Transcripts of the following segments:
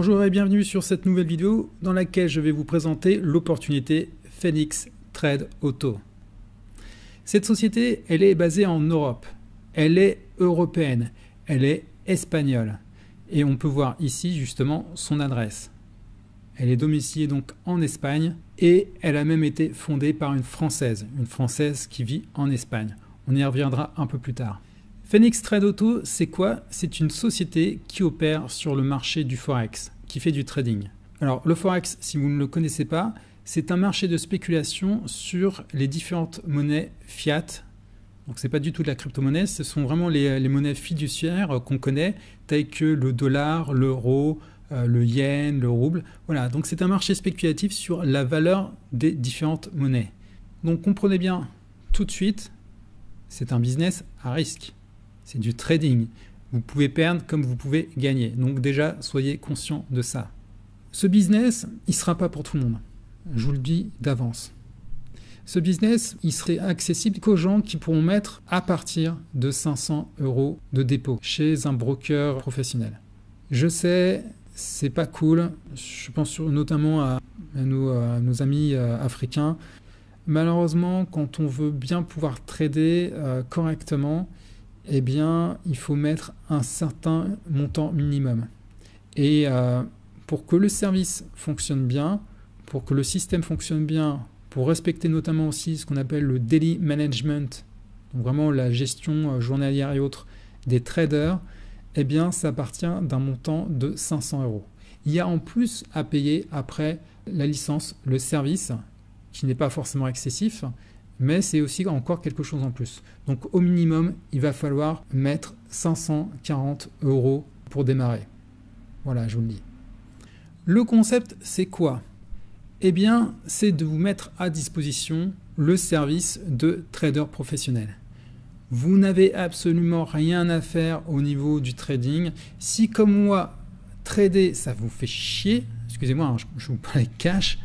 Bonjour et bienvenue sur cette nouvelle vidéo dans laquelle je vais vous présenter l'opportunité Phoenix Trade Auto. Cette société, elle est basée en Europe, elle est européenne, elle est espagnole et on peut voir ici justement son adresse. Elle est domiciliée donc en Espagne et elle a même été fondée par une Française qui vit en Espagne. On y reviendra un peu plus tard. Phoenix Trade Auto, c'est quoi? C'est une société qui opère sur le marché du Forex, qui fait du trading. Alors, le Forex, si vous ne le connaissez pas, c'est un marché de spéculation sur les différentes monnaies fiat. Donc, ce n'est pas du tout de la crypto-monnaie, ce sont vraiment les monnaies fiduciaires qu'on connaît, telles que le dollar, l'euro, le yen, le rouble. Voilà, donc c'est un marché spéculatif sur la valeur des différentes monnaies. Donc, comprenez bien tout de suite, c'est un business à risque. C'est du trading. Vous pouvez perdre comme vous pouvez gagner. Donc déjà, soyez conscient de ça. Ce business, il ne sera pas pour tout le monde. Je vous le dis d'avance. Ce business, il serait accessible qu'aux gens qui pourront mettre à partir de 500 € de dépôt chez un broker professionnel. Je sais, c'est pas cool. Je pense notamment à nos amis africains. Malheureusement, quand on veut bien pouvoir trader correctement, eh bien, il faut mettre un certain montant minimum. Et pour que le service fonctionne bien, pour que le système fonctionne bien, pour respecter notamment aussi ce qu'on appelle le daily management, donc vraiment la gestion journalière et autres des traders, eh bien, ça appartient d'un montant de 500 €. Il y a en plus à payer après la licence, le service, qui n'est pas forcément excessif, mais c'est aussi encore quelque chose en plus. Donc au minimum, il va falloir mettre 540 € pour démarrer. Voilà, je vous le dis. Le concept, c'est quoi? Eh bien, c'est de vous mettre à disposition le service de trader professionnel. Vous n'avez absolument rien à faire au niveau du trading. Si comme moi, trader, ça vous fait chier, excusez-moi, hein, je vous parle cash,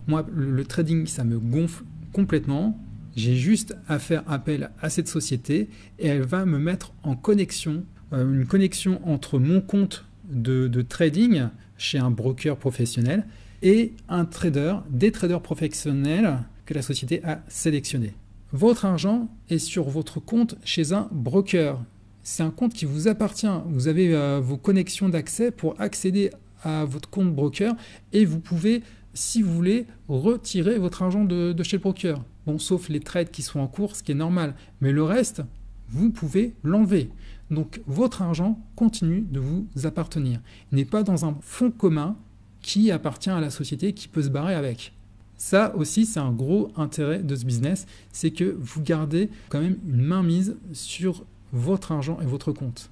moi, le trading, ça me gonfle complètement. J'ai juste à faire appel à cette société et elle va me mettre en connexion, une connexion entre mon compte de trading chez un broker professionnel et un trader, des traders professionnels que la société a sélectionnés. Votre argent est sur votre compte chez un broker. C'est un compte qui vous appartient. Vous avez vos connexions d'accès pour accéder à votre compte broker et vous pouvez, si vous voulez, retirer votre argent de chez le broker. Bon, sauf les trades qui sont en cours, ce qui est normal. Mais le reste, vous pouvez l'enlever. Donc, votre argent continue de vous appartenir. Il n'est pas dans un fonds commun qui appartient à la société qui peut se barrer avec. Ça aussi, c'est un gros intérêt de ce business. C'est que vous gardez quand même une mainmise sur votre argent et votre compte.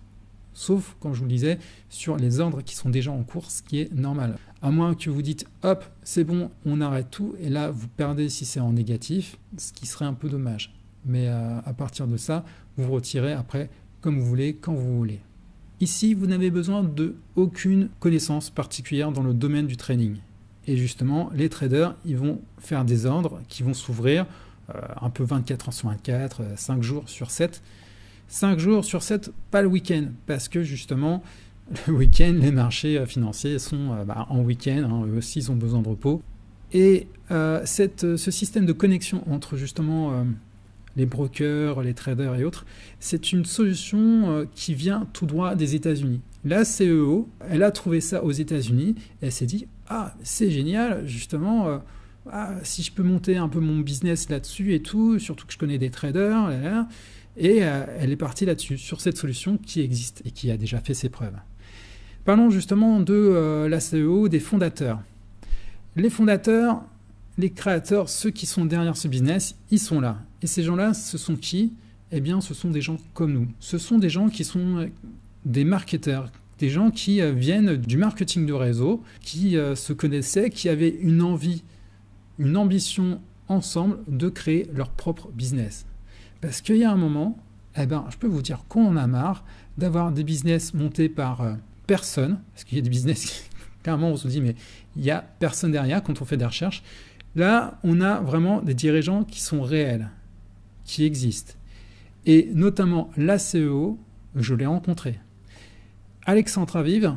Sauf, comme je vous le disais, sur les ordres qui sont déjà en cours, ce qui est normal. À moins que vous dites, hop, c'est bon, on arrête tout, et là, vous perdez si c'est en négatif, ce qui serait un peu dommage. Mais à partir de ça, vous retirez après comme vous voulez, quand vous voulez. Ici, vous n'avez besoin d'aucune connaissance particulière dans le domaine du trading. Et justement, les traders, ils vont faire des ordres qui vont s'ouvrir un peu 24 heures sur 24, 5 jours sur 7. 5 jours sur 7, pas le week-end, parce que justement, le week-end, les marchés financiers sont en week-end, hein, eux aussi, ils ont besoin de repos. Et ce système de connexion entre justement les brokers, les traders et autres, c'est une solution qui vient tout droit des États-Unis. La CEO, elle a trouvé ça aux États-Unis et elle s'est dit « Ah, c'est génial, justement, si je peux monter un peu mon business là-dessus et tout, surtout que je connais des traders, là, là. » Et elle est partie là-dessus, sur cette solution qui existe et qui a déjà fait ses preuves. Parlons justement de la CEO, des fondateurs. Les fondateurs, les créateurs, ceux qui sont derrière ce business, ils sont là. Et ces gens-là, ce sont qui? Eh bien, ce sont des gens comme nous. Ce sont des gens qui sont des marketeurs, des gens qui viennent du marketing de réseau, qui se connaissaient, qui avaient une envie, une ambition ensemble de créer leur propre business. Parce qu'il y a un moment, eh ben, je peux vous dire qu'on en a marre d'avoir des business montés par personne, parce qu'il y a des business, clairement on se dit, mais il n'y a personne derrière quand on fait des recherches. Là, on a vraiment des dirigeants qui sont réels, qui existent. Et notamment la CEO, je l'ai rencontré. Alexandre Aviv,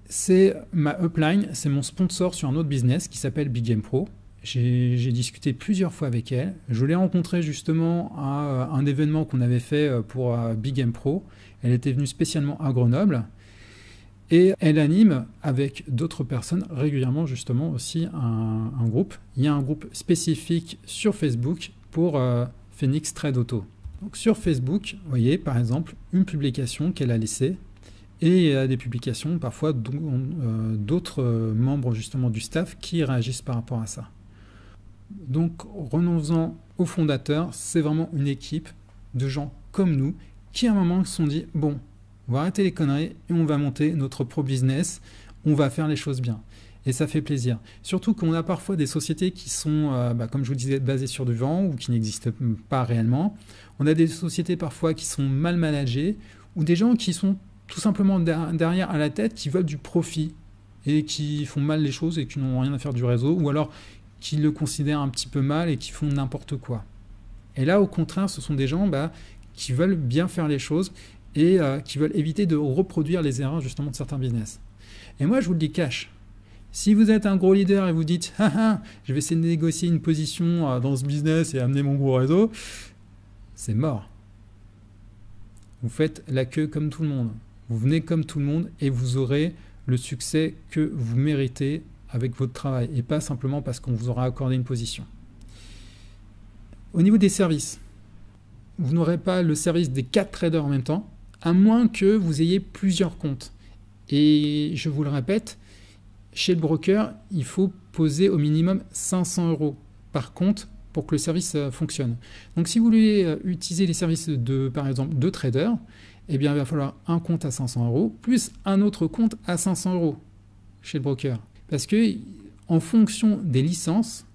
c'est ma upline, c'est mon sponsor sur un autre business qui s'appelle Big Game Pro. J'ai discuté plusieurs fois avec elle. Je l'ai rencontrée justement à un événement qu'on avait fait pour Big Game Pro. Elle était venue spécialement à Grenoble. Et elle anime avec d'autres personnes régulièrement justement aussi un groupe. Il y a un groupe spécifique sur Facebook pour Phoenix Trade Auto. Donc sur Facebook, vous voyez par exemple une publication qu'elle a laissée. Et il y a des publications parfois d'autres membres justement du staff qui réagissent par rapport à ça. Donc revenons-en au fondateur, c'est vraiment une équipe de gens comme nous qui à un moment se sont dit bon, on va arrêter les conneries et on va monter notre propre business, on va faire les choses bien. Et ça fait plaisir. Surtout qu'on a parfois des sociétés qui sont, comme je vous disais, basées sur du vent ou qui n'existent pas réellement. On a des sociétés parfois qui sont mal managées ou des gens qui sont tout simplement derrière à la tête, qui veulent du profit et qui font mal les choses et qui n'ont rien à faire du réseau, ou alors qui le considèrent un petit peu mal et qui font n'importe quoi. Et là, au contraire, ce sont des gens qui veulent bien faire les choses et qui veulent éviter de reproduire les erreurs justement de certains business. Et moi, je vous le dis cash. Si vous êtes un gros leader et vous dites « Ah, je vais essayer de négocier une position dans ce business et amener mon gros réseau », c'est mort. Vous faites la queue comme tout le monde. Vous venez comme tout le monde et vous aurez le succès que vous méritez avec votre travail et pas simplement parce qu'on vous aura accordé une position. Au niveau des services, vous n'aurez pas le service des 4 traders en même temps, à moins que vous ayez plusieurs comptes. Et je vous le répète, chez le broker, il faut poser au minimum 500 € par compte pour que le service fonctionne. Donc si vous voulez utiliser les services par exemple, de traders, eh bien, il va falloir un compte à 500 € plus un autre compte à 500 € chez le broker. Parce que en fonction des licences,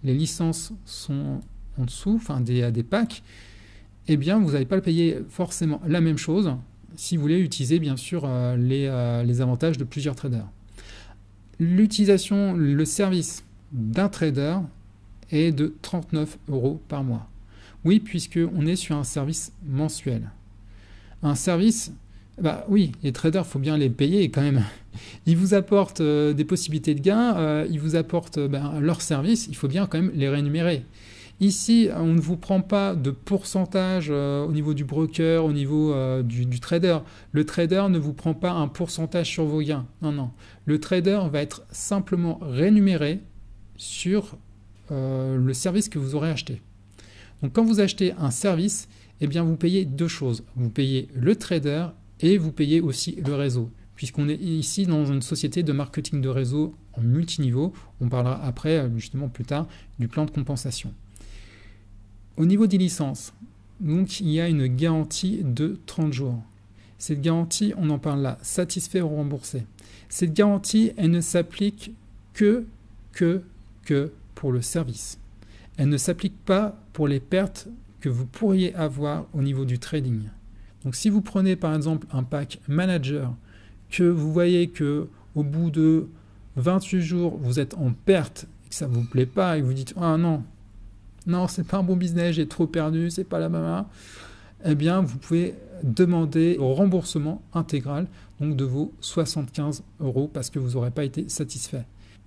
les licences sont en dessous, enfin des packs, eh bien, vous n'allez pas le payer forcément la même chose si vous voulez utiliser bien sûr les avantages de plusieurs traders. L'utilisation, le service d'un trader est de 39 € par mois. Oui, puisqu'on est sur un service mensuel. Un service, oui, les traders, il faut bien les payer quand même. Ils vous apportent des possibilités de gains, ils vous apportent leurs services, il faut bien quand même les rémunérer. Ici, on ne vous prend pas de pourcentage au niveau du broker, au niveau du trader. Le trader ne vous prend pas un pourcentage sur vos gains. Non, non. Le trader va être simplement rémunéré sur le service que vous aurez acheté. Donc quand vous achetez un service, eh bien vous payez deux choses. Vous payez le trader et vous payez aussi le réseau. Puisqu'on est ici dans une société de marketing de réseau en multiniveau. On parlera après, justement plus tard, du plan de compensation. Au niveau des licences, donc, il y a une garantie de 30 jours. Cette garantie, on en parle là, satisfait ou remboursé. Cette garantie, elle ne s'applique que pour le service. Elle ne s'applique pas pour les pertes que vous pourriez avoir au niveau du trading. Donc si vous prenez par exemple un pack manager, que vous voyez que au bout de 28 jours, vous êtes en perte et que ça ne vous plaît pas et que vous dites « Ah non, c'est pas un bon business, j'ai trop perdu, c'est pas la mama », eh bien vous pouvez demander au remboursement intégral donc de vos 75 € parce que vous n'aurez pas été satisfait.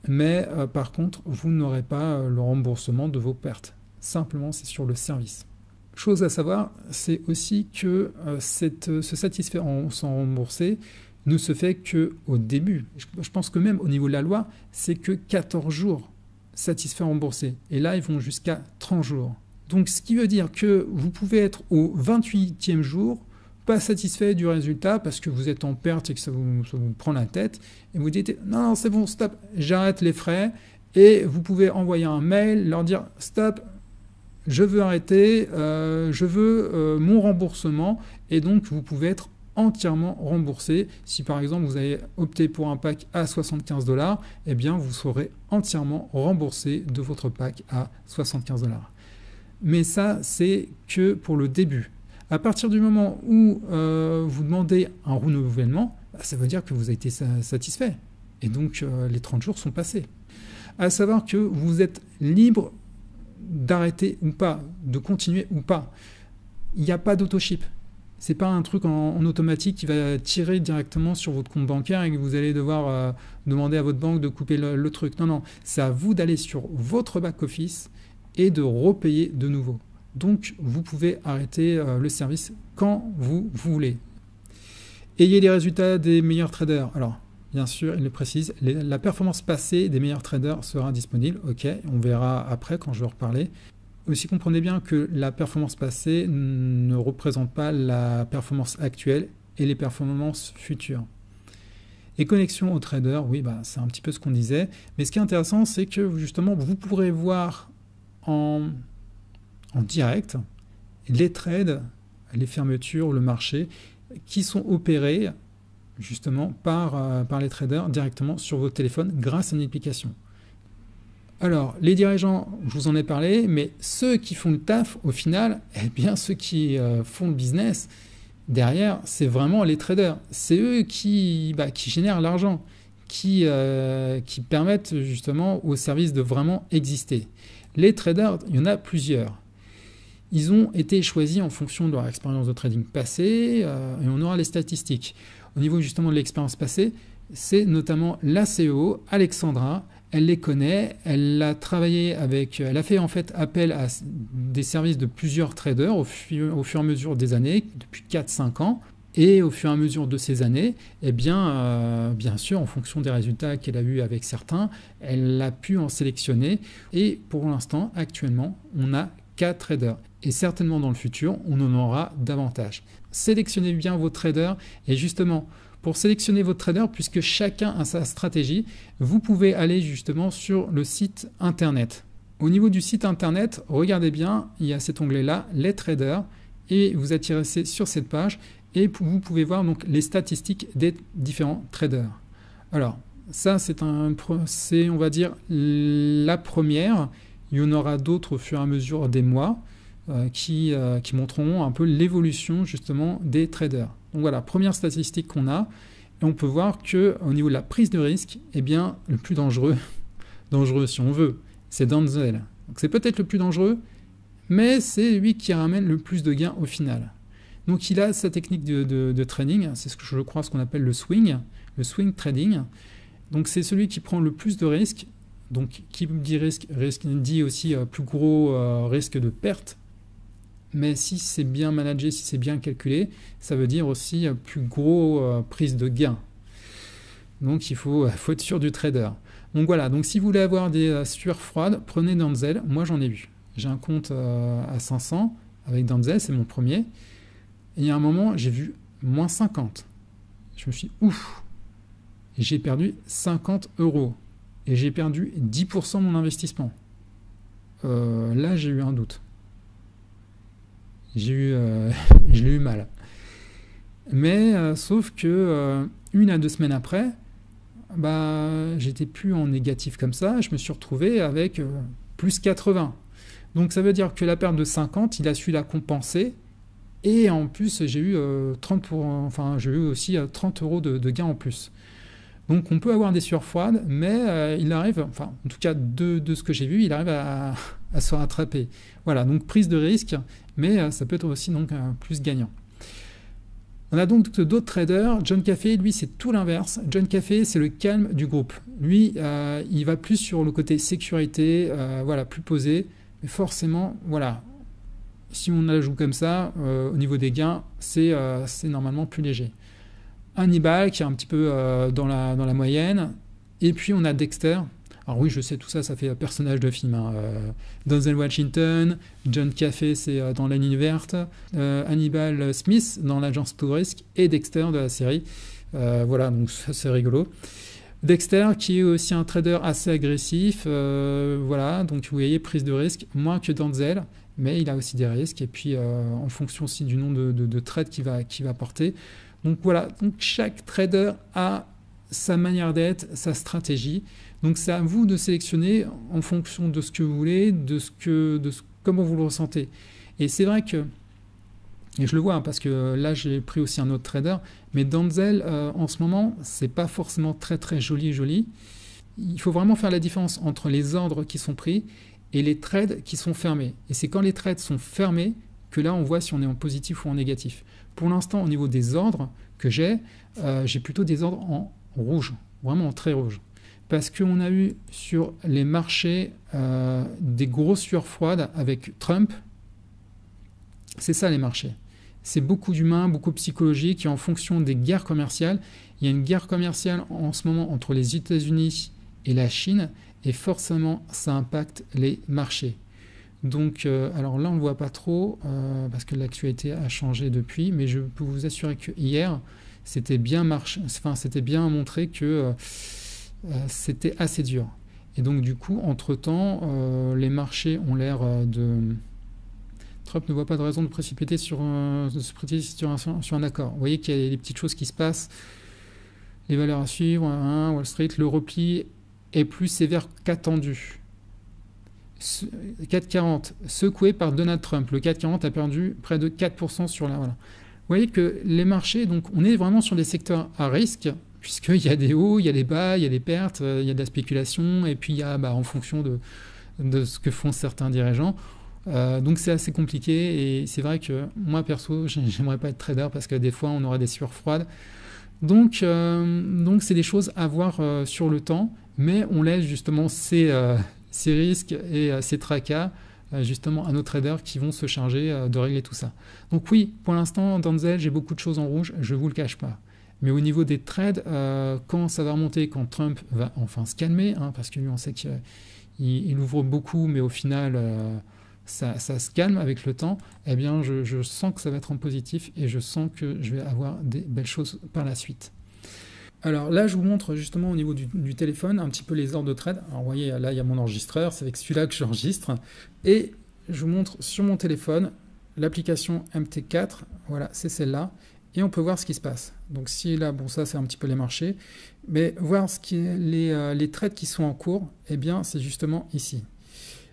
Mais par contre, vous n'aurez pas le remboursement de vos pertes. Simplement, c'est sur le service. Chose à savoir, c'est aussi que ce satisfait sans rembourser ne se fait qu'au début. Je pense que même au niveau de la loi, c'est que 14 jours satisfait remboursé. Et là, ils vont jusqu'à 30 jours. Donc, ce qui veut dire que vous pouvez être au 28e jour, pas satisfait du résultat parce que vous êtes en perte et que ça vous prend la tête. Et vous dites, non, c'est bon, stop, j'arrête les frais. Et vous pouvez envoyer un mail, leur dire, stop, je veux arrêter, je veux mon remboursement. Et donc, vous pouvez être entièrement remboursé. Si par exemple vous avez opté pour un pack à 75 $, eh bien vous serez entièrement remboursé de votre pack à 75 $. Mais ça, c'est que pour le début. À partir du moment où vous demandez un renouvellement, ça veut dire que vous avez été satisfait. Et donc les 30 jours sont passés. À savoir que vous êtes libre d'arrêter ou pas, de continuer ou pas. Il n'y a pas d'autoship. C'est pas un truc en automatique qui va tirer directement sur votre compte bancaire et que vous allez devoir demander à votre banque de couper le truc. Non, non, c'est à vous d'aller sur votre back-office et de repayer de nouveau. Donc, vous pouvez arrêter le service quand vous voulez. Ayez les résultats des meilleurs traders. Alors, bien sûr, il le précise, la performance passée des meilleurs traders sera disponible. Ok, on verra après quand je vais en reparler. Aussi, comprenez bien que la performance passée ne représente pas la performance actuelle et les performances futures. Et connexion aux traders, oui, c'est un petit peu ce qu'on disait. Mais ce qui est intéressant, c'est que justement, vous pourrez voir en direct les trades, les fermetures, le marché, qui sont opérés justement par les traders directement sur votre téléphone grâce à une application. Alors, les dirigeants, je vous en ai parlé, mais ceux qui font le taf, au final, eh bien, ceux qui font le business, derrière, c'est vraiment les traders. C'est eux qui génèrent l'argent, qui permettent justement au service de vraiment exister. Les traders, il y en a plusieurs. Ils ont été choisis en fonction de leur expérience de trading passée, et on aura les statistiques. Au niveau justement de l'expérience passée, c'est notamment la CEO, Alexandra. Elle les connaît, elle a travaillé avec, elle a fait en fait appel à des services de plusieurs traders au fur et à mesure des années, depuis 4-5 ans. Et au fur et à mesure de ces années, eh bien sûr, en fonction des résultats qu'elle a eus avec certains, elle a pu en sélectionner. Et pour l'instant, actuellement, on a 4 traders. Et certainement dans le futur, on en aura davantage. Sélectionnez bien vos traders et justement, pour sélectionner votre trader, puisque chacun a sa stratégie, vous pouvez aller justement sur le site internet. Au niveau du site internet, regardez bien, il y a cet onglet-là, les traders, et vous atterrissez sur cette page et vous pouvez voir donc les statistiques des différents traders. Alors, ça c'est on va dire la première. Il y en aura d'autres au fur et à mesure des mois qui montreront un peu l'évolution justement des traders. Donc voilà, première statistique qu'on a, et on peut voir qu'au niveau de la prise de risque, eh bien, le plus dangereux si on veut, c'est Denzel. Donc c'est peut-être le plus dangereux, mais c'est lui qui ramène le plus de gains au final. Donc il a sa technique de trading, c'est ce que je crois ce qu'on appelle le swing trading. Donc c'est celui qui prend le plus de risques, donc qui dit risque dit aussi plus gros risque de perte. Mais si c'est bien managé, si c'est bien calculé, ça veut dire aussi plus gros prise de gain. Donc il faut être sûr du trader. Donc voilà, donc si vous voulez avoir des sueurs froides, prenez Denzel. Moi j'en ai eu. J'ai un compte à 500 avec Denzel, c'est mon premier. Et il y a un moment, j'ai vu moins 50. Je me suis dit, ouf, j'ai perdu 50 €. Et j'ai perdu 10% de mon investissement. Là, j'ai eu un doute. Je l'ai eu mal. Mais sauf que 1 à 2 semaines après, j'étais plus en négatif comme ça. Je me suis retrouvé avec plus 80. Donc ça veut dire que la perte de 50, il a su la compenser. Et en plus, j'ai eu j'ai eu aussi 30 € de gain en plus. Donc on peut avoir des sueurs froides, mais il arrive, en tout cas de ce que j'ai vu, il arrive à se rattraper. Voilà, donc prise de risque, mais ça peut être aussi donc plus gagnant. On a donc d'autres traders. John Caffey, lui, c'est tout l'inverse. John Caffey, c'est le calme du groupe. Lui, il va plus sur le côté sécurité, voilà, plus posé. Mais forcément, voilà, si on la joue comme ça, au niveau des gains, c'est normalement plus léger. Hannibal qui est un petit peu dans la moyenne, et puis on a Dexter. Alors oui, je sais, tout ça, ça fait personnage de film. Denzel Washington, John Caffey, c'est dans la ligne verte, Hannibal Smith dans l'agence to risk, et Dexter de la série. Voilà, donc c'est rigolo. Dexter qui est aussi un trader assez agressif, voilà, donc vous voyez, prise de risque, moins que Denzel, mais il a aussi des risques, et puis en fonction aussi du nombre de trades qu'il va porter. Donc voilà, donc chaque trader a sa manière d'être, sa stratégie. Donc c'est à vous de sélectionner en fonction de ce que vous voulez, comment vous le ressentez. Et c'est vrai que, et je le vois parce que là j'ai pris aussi un autre trader, mais Denzel en ce moment c'est pas forcément très très joli. Il faut vraiment faire la différence entre les ordres qui sont pris et les trades qui sont fermés. Et c'est quand les trades sont fermés que là on voit si on est en positif ou en négatif. Pour l'instant, au niveau des ordres que j'ai plutôt des ordres en rouge, vraiment en très rouge. Parce qu'on a eu sur les marchés des grosses sueurs froides avec Trump. C'est ça les marchés. C'est beaucoup d'humains, beaucoup psychologique, et en fonction des guerres commerciales, il y a une guerre commerciale en ce moment entre les États-Unis et la Chine, et forcément ça impacte les marchés. Donc, alors là on ne le voit pas trop, parce que l'actualité a changé depuis, mais je peux vous assurer que hier, c'était bien montré que c'était assez dur. Et donc du coup, entre-temps, les marchés ont l'air de... Trump ne voit pas de raison de se précipiter sur un accord. Vous voyez qu'il y a des petites choses qui se passent. Les valeurs à suivre, Wall Street, le repli est plus sévère qu'attendu. 440, secoué par Donald Trump. Le 440 a perdu près de 4% sur la... Voilà. Vous voyez que les marchés, donc on est vraiment sur des secteurs à risque, puisqu'il y a des hauts, il y a des bas, il y a des pertes, il y a de la spéculation, et puis il y a, en fonction de ce que font certains dirigeants, donc c'est assez compliqué, et c'est vrai que moi perso, j'aimerais pas être trader, parce que des fois on aurait des sueurs froides. Donc c'est des choses à voir sur le temps, mais on laisse justement ces risques et ces tracas justement à nos traders qui vont se charger de régler tout ça. Donc oui, pour l'instant, dans Denzel, j'ai beaucoup de choses en rouge, je ne vous le cache pas. Mais au niveau des trades, quand ça va remonter, quand Trump va enfin se calmer, parce que lui, on sait qu'il ouvre beaucoup, mais au final, ça se calme avec le temps, eh bien, je sens que ça va être en positif, et je sens que je vais avoir des belles choses par la suite. Alors là, je vous montre justement au niveau du téléphone un petit peu les ordres de trade. Alors vous voyez, là, il y a mon enregistreur, c'est avec celui-là que j'enregistre. Et je vous montre sur mon téléphone l'application MT4. Voilà, c'est celle-là. Et on peut voir ce qui se passe. Donc si là, bon, ça c'est un petit peu les marchés. Mais voir les trades qui sont en cours, eh bien, c'est justement ici.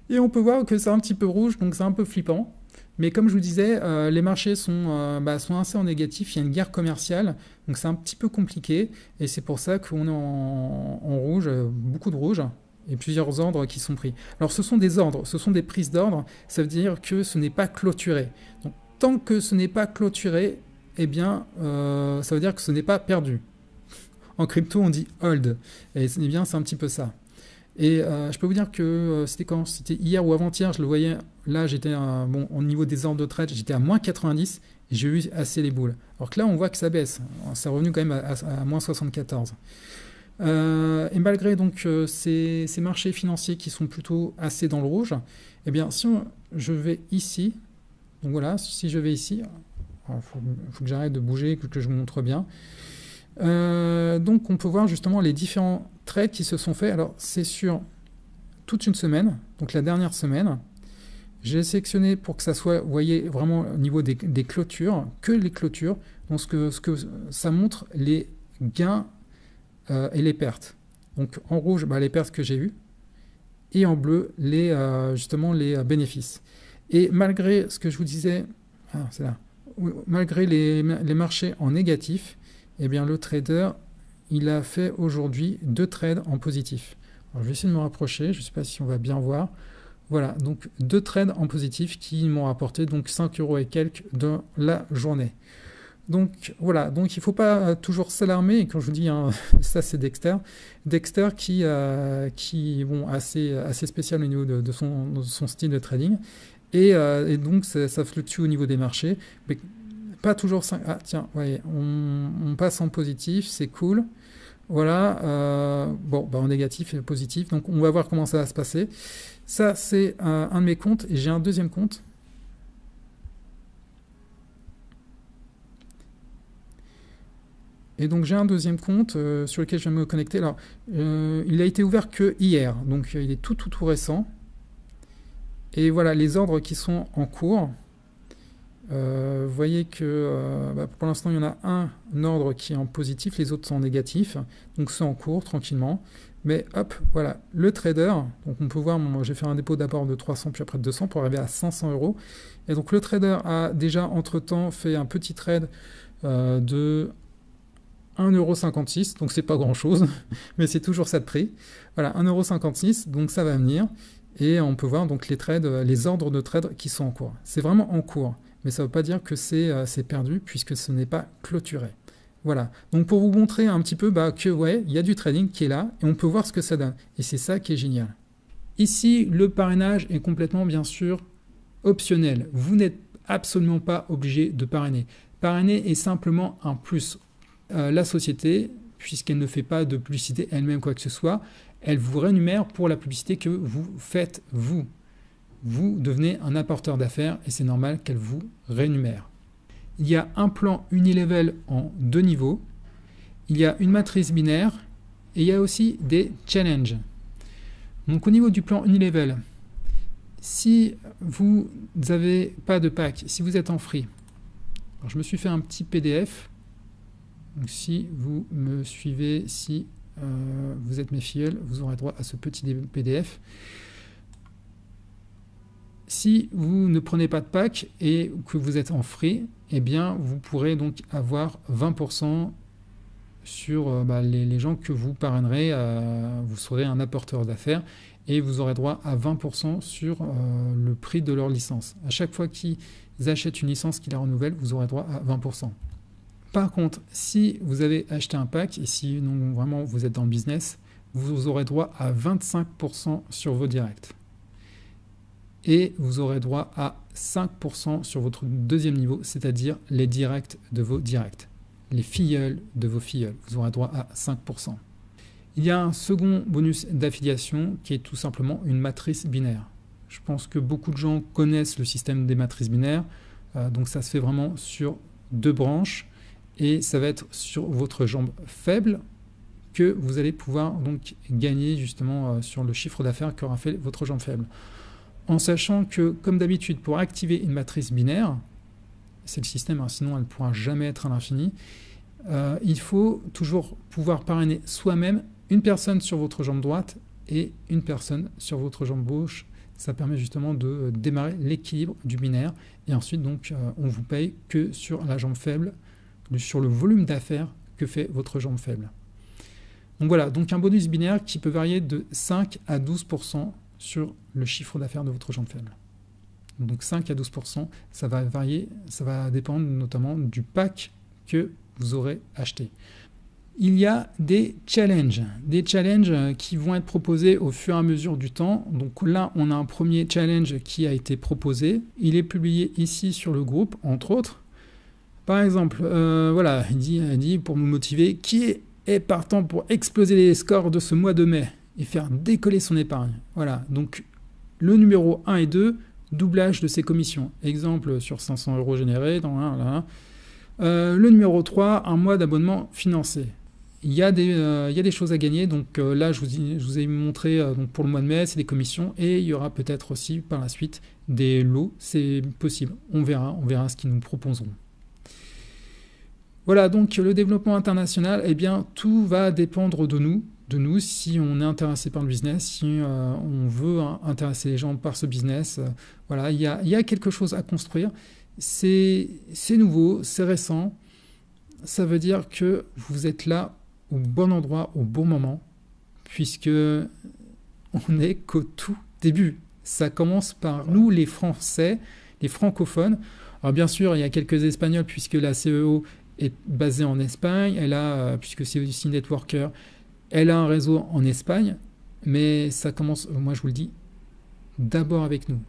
Et on peut voir que c'est un petit peu rouge, donc c'est un peu flippant. Mais comme je vous disais, les marchés sont assez en négatif. Il y a une guerre commerciale, donc c'est un petit peu compliqué. Et c'est pour ça qu'on est en rouge, beaucoup de rouge, et plusieurs ordres qui sont pris. Alors ce sont des ordres, ce sont des prises d'ordre. Ça veut dire que ce n'est pas clôturé. Donc tant que ce n'est pas clôturé, eh bien, ça veut dire que ce n'est pas perdu. En crypto, on dit hold. Et eh bien, c'est un petit peu ça. Et je peux vous dire que c'était quand? C'était hier ou avant-hier, je le voyais. Là, j'étais au niveau des ordres de trade, j'étais à moins 90 et j'ai eu assez les boules. Alors que là, on voit que ça baisse. C'est revenu quand même à moins 74. Et malgré donc ces marchés financiers qui sont plutôt assez dans le rouge, eh bien, si je vais ici, donc voilà, si je vais ici, il faut que j'arrête de bouger, que je vous montre bien. Donc on peut voir justement les différents trades qui se sont faits. Alors c'est sur toute une semaine, donc la dernière semaine. J'ai sélectionné pour que ça soit, vous voyez, vraiment au niveau des clôtures, que les clôtures. Donc ce que ça montre les gains et les pertes. Donc en rouge, les pertes que j'ai eues, et en bleu, justement les bénéfices. Et malgré ce que je vous disais, c'est là, malgré les marchés en négatif, eh bien le trader, il a fait aujourd'hui 2 trades en positif. Alors, je vais essayer de me rapprocher, je ne sais pas si on va bien voir. Voilà, donc 2 trades en positif qui m'ont rapporté donc 5 € et quelques dans la journée. Donc voilà, donc il ne faut pas toujours s'alarmer. Et quand je vous dis, ça c'est Dexter. Dexter qui assez spécial au niveau de son style de trading. Et donc ça fluctue au niveau des marchés. Mais pas toujours 5. Ah tiens, voyez, on passe en positif, c'est cool. Voilà, en négatif et positif. Donc on va voir comment ça va se passer. Ça c'est un de mes comptes et j'ai un deuxième compte. Et donc j'ai un deuxième compte sur lequel je vais me connecter. Alors il a été ouvert que hier, donc il est tout récent. Et voilà les ordres qui sont en cours. Vous voyez que pour l'instant il y en a un ordre qui est en positif, les autres sont en négatif, donc c'est en cours tranquillement. Mais hop, voilà, le trader, donc on peut voir, j'ai fait un dépôt d'abord de 300 puis après de 200 pour arriver à 500 €. Et donc le trader a déjà entre-temps fait un petit trade de 1,56 €, donc c'est pas grand-chose, mais c'est toujours ça de prix. Voilà, 1,56 €, donc ça va venir. Et on peut voir donc les ordres de trade qui sont en cours. C'est vraiment en cours. mais ça ne veut pas dire que c'est perdu puisque ce n'est pas clôturé. Voilà, donc pour vous montrer un petit peu que ouais, il y a du trading qui est là et on peut voir ce que ça donne. Et c'est ça qui est génial. Ici, le parrainage est complètement, bien sûr, optionnel. Vous n'êtes absolument pas obligé de parrainer. Parrainer est simplement un plus. La société, puisqu'elle ne fait pas de publicité elle-même quoi que ce soit, elle vous rémunère pour la publicité que vous faites vous. Vous devenez un apporteur d'affaires et c'est normal qu'elle vous rémunère. Il y a un plan unilevel en 2 niveaux, il y a une matrice binaire et il y a aussi des challenges. Donc au niveau du plan unilevel, si vous n'avez pas de pack, si vous êtes en free, alors je me suis fait un petit PDF, donc si vous me suivez, si vous êtes mes filleuls, vous aurez droit à ce petit PDF. Si vous ne prenez pas de pack et que vous êtes en free, eh bien vous pourrez donc avoir 20% sur les gens que vous parrainerez, vous serez un apporteur d'affaires et vous aurez droit à 20% sur le prix de leur licence. À chaque fois qu'ils achètent une licence qui la renouvelle, vous aurez droit à 20%. Par contre, si vous avez acheté un pack et si non, vraiment vous êtes dans le business, vous aurez droit à 25% sur vos directs. Et vous aurez droit à 5% sur votre deuxième niveau, c'est-à-dire les directs de vos directs. Les filleuls de vos filleuls, vous aurez droit à 5%. Il y a un second bonus d'affiliation qui est tout simplement une matrice binaire. Je pense que beaucoup de gens connaissent le système des matrices binaires, donc ça se fait vraiment sur 2 branches et ça va être sur votre jambe faible que vous allez pouvoir donc gagner justement sur le chiffre d'affaires qu'aura fait votre jambe faible. En sachant que, comme d'habitude, pour activer une matrice binaire, c'est le système, sinon elle ne pourra jamais être à l'infini, il faut toujours pouvoir parrainer soi-même une personne sur votre jambe droite et une personne sur votre jambe gauche. Ça permet justement de démarrer l'équilibre du binaire. Et ensuite, donc, on vous paye que sur la jambe faible, sur le volume d'affaires que fait votre jambe faible. Donc voilà, donc un bonus binaire qui peut varier de 5 à 12% sur le chiffre d'affaires de votre jambe faible. Donc 5 à 12%, ça va varier, ça va dépendre notamment du pack que vous aurez acheté. Il y a des challenges qui vont être proposés au fur et à mesure du temps. Donc là, on a un premier challenge qui a été proposé. Il est publié ici sur le groupe, entre autres. Par exemple, voilà, il dit pour nous motiver, qui est partant pour exploser les scores de ce mois de mai et faire décoller son épargne. Voilà, donc le numéro 1 et 2, doublage de ses commissions. Exemple sur 500 € générés. Le numéro 3, un mois d'abonnement financé. Il y a des choses à gagner. Donc là, je vous ai montré donc pour le mois de mai, c'est des commissions. Et il y aura peut-être aussi par la suite des lots. C'est possible. On verra ce qu'ils nous proposeront. Voilà, donc le développement international, eh bien, tout va dépendre de nous, si on est intéressé par le business, si on veut intéresser les gens par ce business. Voilà, il y a quelque chose à construire. C'est nouveau, c'est récent. Ça veut dire que vous êtes là au bon endroit, au bon moment, puisque on n'est qu'au tout début. Ça commence par nous, les Français, les francophones. Alors bien sûr, il y a quelques Espagnols, puisque la CEO est basée en Espagne. Elle a, puisque c'est aussi networker, elle a un réseau en Espagne, mais ça commence, moi je vous le dis, d'abord avec nous.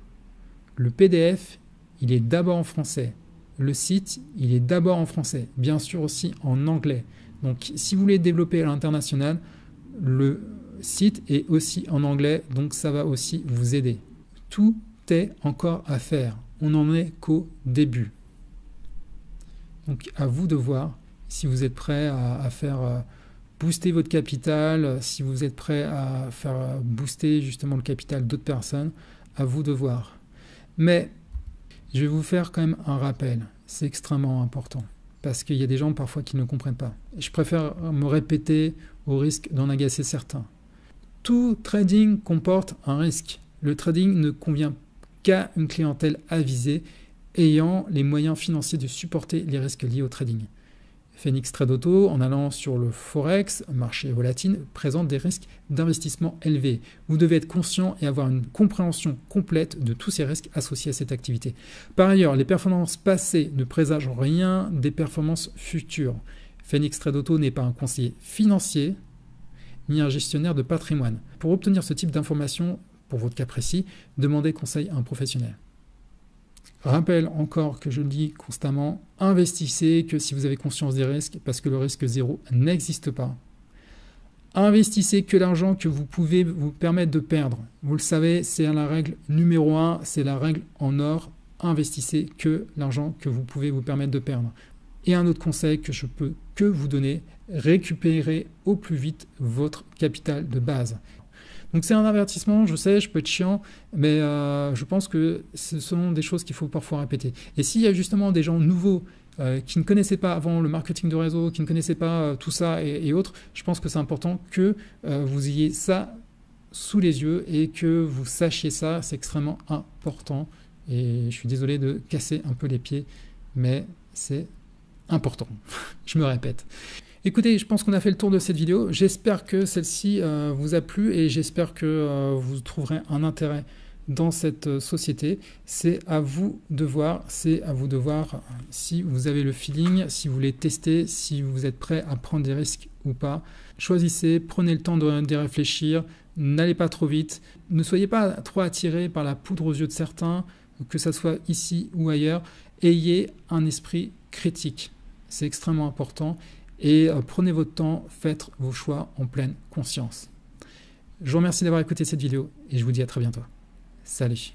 Le PDF, il est d'abord en français. Le site, il est d'abord en français. Bien sûr aussi en anglais. Donc si vous voulez développer à l'international, le site est aussi en anglais, donc ça va aussi vous aider. Tout est encore à faire. On n'en est qu'au début. Donc à vous de voir si vous êtes prêt à faire booster votre capital, si vous êtes prêt à faire booster justement le capital d'autres personnes, à vous de voir. Mais je vais vous faire quand même un rappel, c'est extrêmement important, parce qu'il y a des gens parfois qui ne comprennent pas. Et je préfère me répéter au risque d'en agacer certains. Tout trading comporte un risque. Le trading ne convient qu'à une clientèle avisée, ayant les moyens financiers de supporter les risques liés au trading. Phoenix Trade Auto, en allant sur le Forex, marché volatile, présente des risques d'investissement élevés. Vous devez être conscient et avoir une compréhension complète de tous ces risques associés à cette activité. Par ailleurs, les performances passées ne présagent rien des performances futures. Phoenix Trade Auto n'est pas un conseiller financier ni un gestionnaire de patrimoine. Pour obtenir ce type d'informations, pour votre cas précis, demandez conseil à un professionnel. Rappel encore que je le dis constamment, investissez que si vous avez conscience des risques, parce que le risque zéro n'existe pas. Investissez que l'argent que vous pouvez vous permettre de perdre. Vous le savez, c'est la règle numéro 1, c'est la règle en or. Investissez que l'argent que vous pouvez vous permettre de perdre. Et un autre conseil que je peux que vous donner, récupérez au plus vite votre capital de base. Donc c'est un avertissement, je sais, je peux être chiant, mais je pense que ce sont des choses qu'il faut parfois répéter. Et s'il y a justement des gens nouveaux qui ne connaissaient pas avant le marketing de réseau, qui ne connaissaient pas tout ça et autres, je pense que c'est important que vous ayez ça sous les yeux et que vous sachiez ça, c'est extrêmement important. Et je suis désolé de casser un peu les pieds, mais c'est important. Je me répète. Écoutez, je pense qu'on a fait le tour de cette vidéo. J'espère que celle-ci vous a plu et j'espère que vous trouverez un intérêt dans cette société. C'est à vous de voir, si vous avez le feeling, si vous voulez tester, si vous êtes prêt à prendre des risques ou pas. Choisissez, prenez le temps de réfléchir, n'allez pas trop vite, ne soyez pas trop attiré par la poudre aux yeux de certains, que ce soit ici ou ailleurs. Ayez un esprit critique, c'est extrêmement important. Et prenez votre temps, faites vos choix en pleine conscience. Je vous remercie d'avoir écouté cette vidéo et je vous dis à très bientôt. Salut!